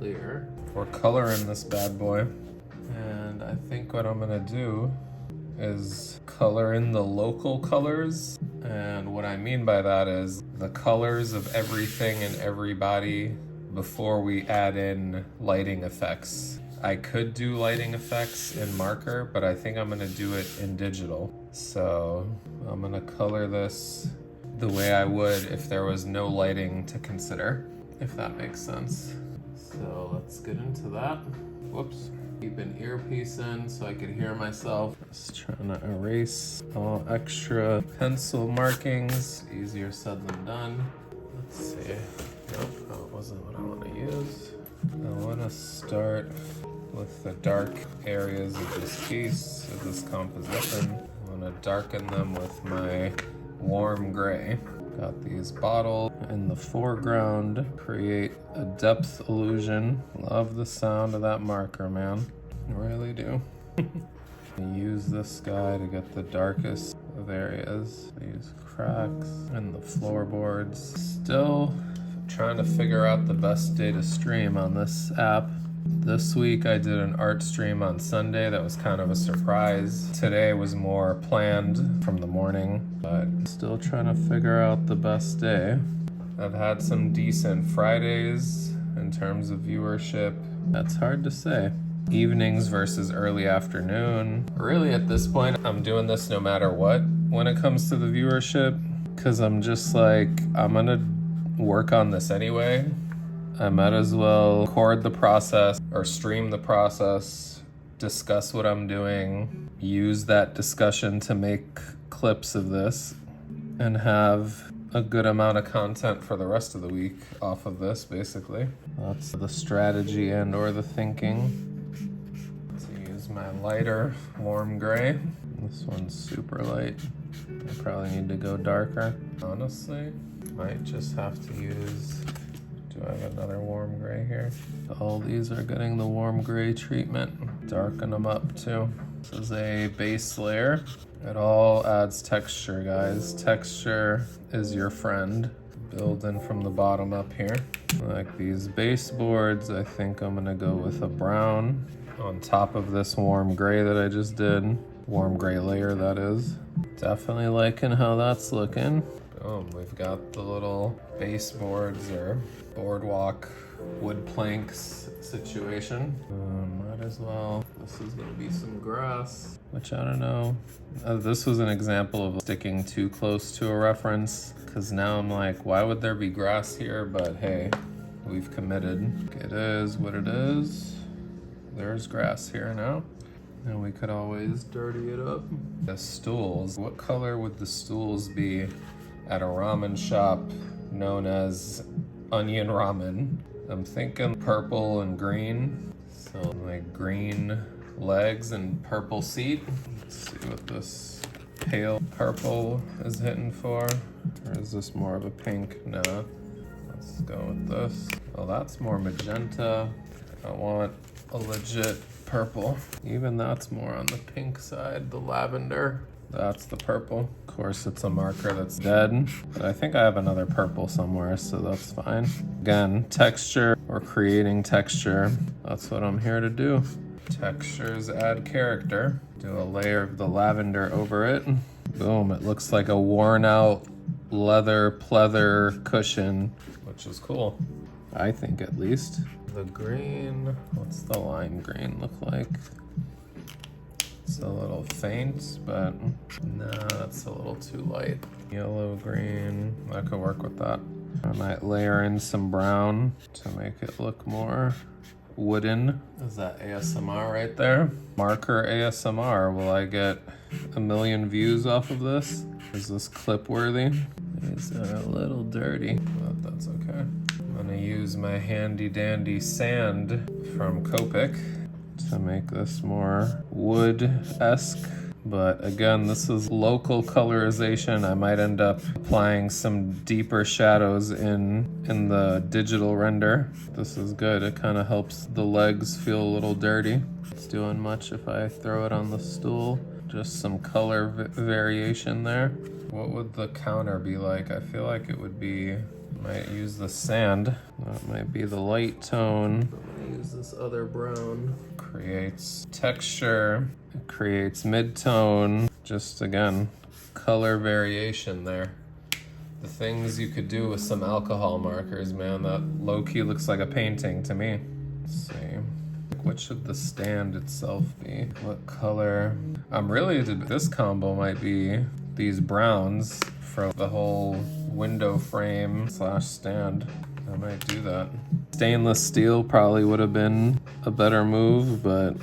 clear. We're coloring this bad boy. And I think what I'm gonna do is color in the local colors. And what I mean by that is the colors of everything and everybody before we add in lighting effects. I could do lighting effects in marker, but I think I'm gonna do it in digital. So I'm gonna color this the way I would if there was no lighting to consider, if that makes sense. So let's get into that. Whoops. Keep an earpiece in so I could hear myself. Just trying to erase all extra pencil markings. Easier said than done. Let's see. Nope, that wasn't what I want to use. I want to start with the dark areas of this piece, of this composition. I want to darken them with my warm gray. Got these bottles in the foreground, create a depth illusion. Love the sound of that marker, man. I really do. Use this guy to get the darkest of areas. These cracks in the floorboards. Still trying to figure out the best day to stream on this app. This week I did an art stream on Sunday that was kind of a surprise. Today was more planned from the morning, but still trying to figure out the best day. I've had some decent Fridays in terms of viewership. That's hard to say. Evenings versus early afternoon. Really at this point, I'm doing this no matter what when it comes to the viewership, because I'm just like, I'm gonna work on this anyway. I might as well record the process or stream the process, discuss what I'm doing, use that discussion to make clips of this, and have a good amount of content for the rest of the week off of this, basically. That's the strategy and or the thinking. Let's use my lighter warm gray. This one's super light. I probably need to go darker. Honestly, might just have to use... Do I have another warm gray here? All these are getting the warm gray treatment. Darken them up too. This is a base layer. It all adds texture, guys. Texture is your friend. Building from the bottom up here. Like these baseboards, I think I'm gonna go with a brown on top of this warm gray that I just did. Warm gray layer, that is. Definitely liking how that's looking. Boom, we've got the little baseboards or boardwalk wood planks situation. Might as well. This is gonna be some grass, which I don't know. This was an example of sticking too close to a reference, because now I'm like, why would there be grass here? But hey, we've committed. It is what it is. There's grass here now. And we could always dirty it up. The stools, what color would the stools be at a ramen shop known as Onion Ramen? I'm thinking purple and green. So like green legs and purple seat. Let's see what this pale purple is hitting for. Or is this more of a pink? No. Let's go with this. Oh, that's more magenta. I want a legit purple. Even that's more on the pink side, the lavender. That's the purple. Of course, it's a marker that's dead, but I think I have another purple somewhere, so that's fine. Again, texture or creating texture. That's what I'm here to do. Textures add character. Do a layer of the lavender over it. Boom, it looks like a worn out leather pleather cushion, which is cool. I think at least. The green, what's the lime green look like? It's a little faint, but no, that's a little too light. Yellow, green, I could work with that. I might layer in some brown to make it look more wooden. Is that ASMR right there? Marker ASMR, will I get 1 million views off of this? Is this clip worthy? These are a little dirty, but that's okay. I'm gonna use my handy dandy sand from Copic to make this more wood-esque. But again, this is local colorization. I might end up applying some deeper shadows in the digital render. This is good. It kind of helps the legs feel a little dirty. It's doing much if I throw it on the stool. Just some color variation there. What would the counter be like? I feel like it would be, might use the sand. That might be the light tone. I'm use this other brown. Creates texture, it creates mid-tone. Just again, color variation there. The things you could do with some alcohol markers, man, that low-key looks like a painting to me. Let's see. What should the stand itself be? What color? This combo might be these browns for the whole window frame / stand. I might do that. Stainless steel probably would have been a better move, but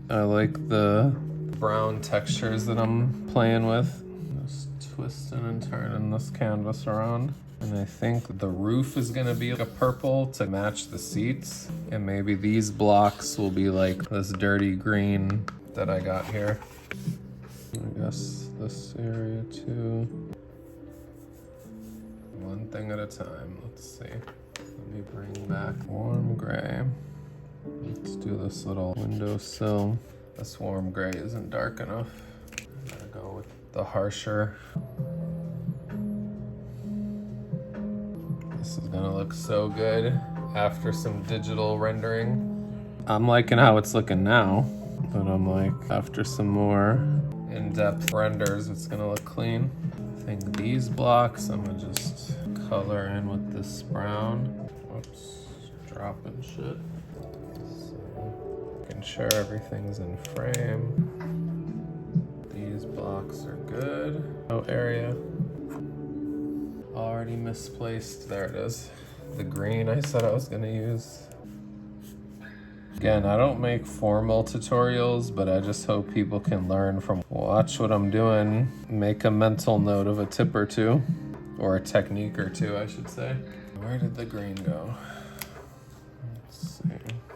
I like the brown textures that I'm playing with. Just twisting and turning this canvas around. And I think the roof is gonna be like a purple to match the seats. And maybe these blocks will be like this dirty green that I got here. I guess this area too. One thing at a time, let's see. Let me bring back warm gray. Let's do this little windowsill. This warm gray isn't dark enough. I'm gonna go with the harsher. This is gonna look so good after some digital rendering. I'm liking how it's looking now, but I'm like, after some more in-depth renders, it's gonna look clean. I think these blocks, I'm gonna just color in with this brown. Whoops, dropping shit. So, making sure everything's in frame. These blocks are good. No area. Already misplaced, there it is. The green I said I was gonna use. Again, I don't make formal tutorials, but I just hope people can learn from watch what I'm doing, make a mental note of a tip or two, or a technique or two, I should say. Where did the green go? Let's see.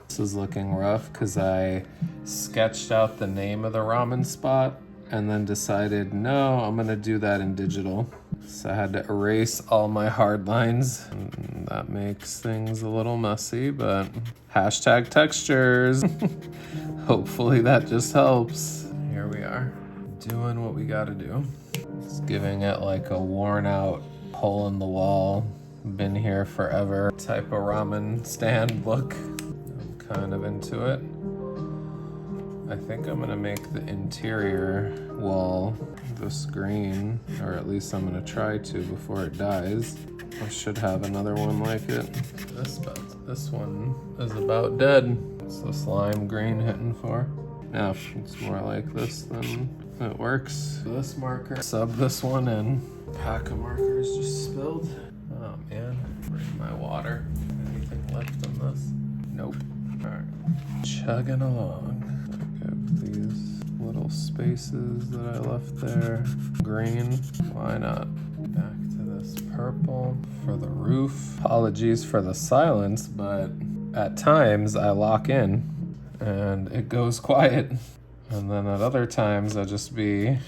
This is looking rough because I sketched out the name of the ramen spot and then decided, no, I'm gonna do that in digital. So I had to erase all my hard lines. And that makes things a little messy, but hashtag textures. Hopefully that just helps. Here we are, doing what we gotta do. It's giving it like a worn out, hole in the wall, been here forever type of ramen stand look. I'm kind of into it. I think I'm gonna make the interior wall this green, or at least I'm gonna try to before it dies. I should have another one like it. This one is about dead. What's this lime green hitting for? Now, if it's more like this, then it works. This marker, sub this one in. Pack of markers just spilled. Oh man, bring my water. Anything left on this? Nope. All right, chugging along. These little spaces that I left there. Green, why not? Back to this purple for the roof. Apologies for the silence, but at times I lock in and it goes quiet. And then at other times I just be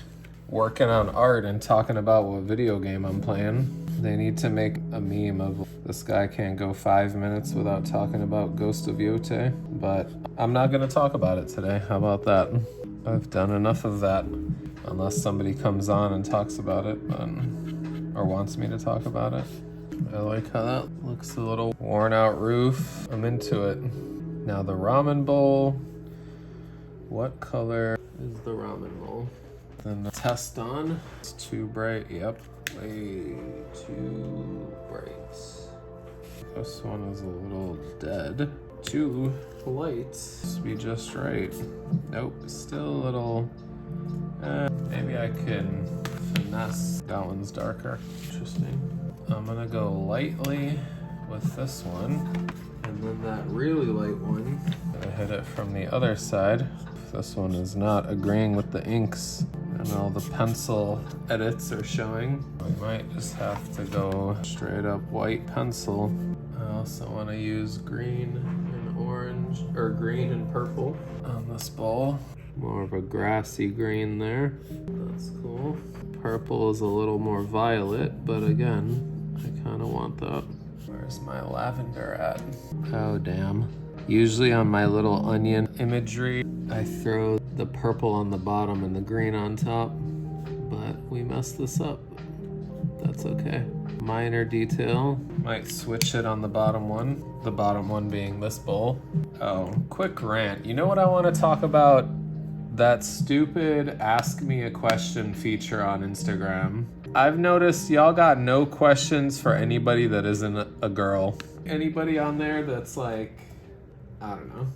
working on art and talking about what video game I'm playing. They need to make a meme of this guy can't go 5 minutes without talking about Ghost of Yote, but I'm not gonna talk about it today. How about that? I've done enough of that, unless somebody comes on and talks about it, or wants me to talk about it. I like how that looks, a little worn out roof. I'm into it. Now the ramen bowl. What color is the ramen bowl? Then the test on. It's too bright, yep. Way too bright. This one is a little dead. Too light. Must be just right. Nope, still a little. Maybe I can finesse. That one's darker. Interesting. I'm gonna go lightly with this one, and then that really light one. I hit it from the other side. This one is not agreeing with the inks, and all the pencil edits are showing. I might just have to go straight up white pencil. I also want to use green and orange, or green and purple on this bowl. More of a grassy green there. That's cool. Purple is a little more violet, but again, I kind of want that. Where's my lavender at? Oh, damn. Usually on my little onion imagery, I throw the purple on the bottom and the green on top, but we messed this up. That's okay. Minor detail. Might switch it on the bottom one. The bottom one being this bowl. Oh, quick rant. You know what I want to talk about? That stupid ask me a question feature on Instagram. I've noticed y'all got no questions for anybody that isn't a girl. Anybody on there that's like, I don't know.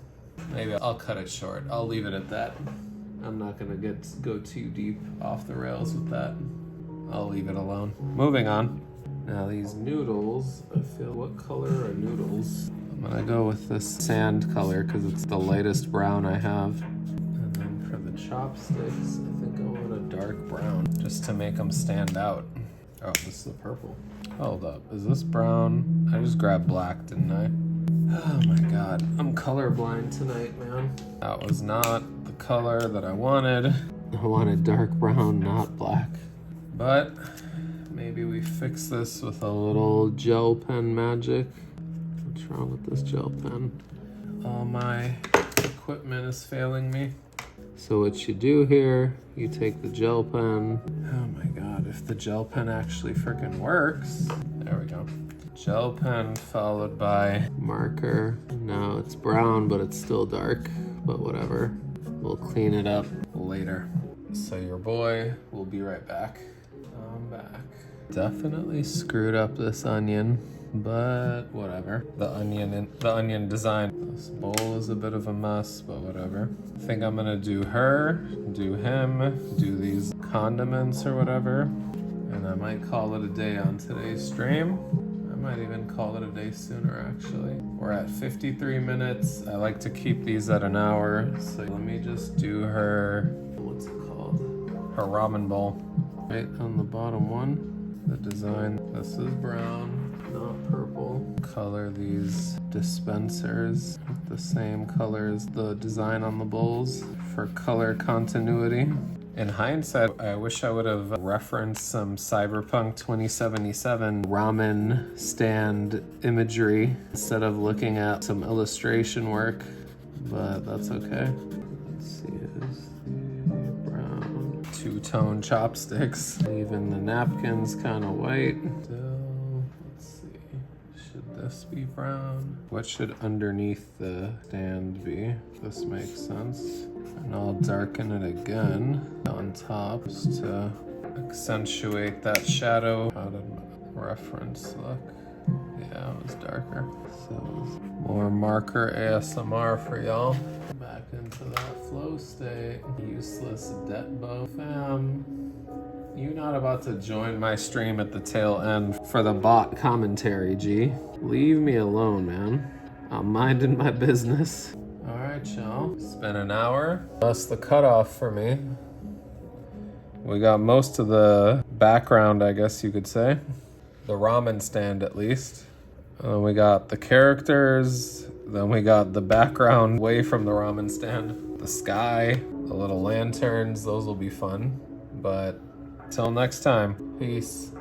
Maybe I'll cut it short. I'll leave it at that. I'm not gonna go too deep off the rails with that. I'll leave it alone. Moving on. Now these noodles, I feel, what color are noodles? I'm gonna go with this sand color because it's the lightest brown I have. And then for the chopsticks, I think I want a dark brown just to make them stand out. Oh, this is the purple. Hold up, is this brown? I just grabbed black, didn't I? Oh my god, I'm colorblind tonight, man. That was not the color that I wanted. I wanted dark brown, not black. But maybe we fix this with a little gel pen magic. What's wrong with this gel pen? All my equipment is failing me. So what you do here, you take the gel pen. Oh my god, if the gel pen actually freaking works. There we go. Gel pen followed by marker. Now it's brown, but it's still dark, but whatever. We'll clean it up later. So your boy will be right back. I'm back. Definitely screwed up this onion, but whatever. The onion design. This bowl is a bit of a mess, but whatever. I think I'm gonna do her, do him, do these condiments or whatever, and I might call it a day on today's stream. I might even call it a day sooner, actually. We're at 53 minutes. I like to keep these at an hour, so let me just do her, what's it called? Her ramen bowl. Right on the bottom one, the design, this is brown, not purple. Color these dispensers with the same color as the design on the bowls for color continuity. In hindsight, I wish I would have referenced some Cyberpunk 2077 ramen stand imagery instead of looking at some illustration work, but that's okay. Let's see, is the brown two-tone chopsticks. Even the napkin's kind of white. Still, let's see, should this be brown? What should underneath the stand be? This makes sense. And I'll darken it again on top just to accentuate that shadow. How did my reference look? Yeah, it was darker. So more marker ASMR for y'all. Back into that flow state. Useless Detbo fam. You not about to join my stream at the tail end for the bot commentary, G. Leave me alone, man. I'm minding my business. Alright, y'all. It's been an hour. That's the cutoff for me. We got most of the background, I guess you could say. The ramen stand, at least. We got the characters. Then we got the background away from the ramen stand. The sky, the little lanterns. Those will be fun. But till next time, peace.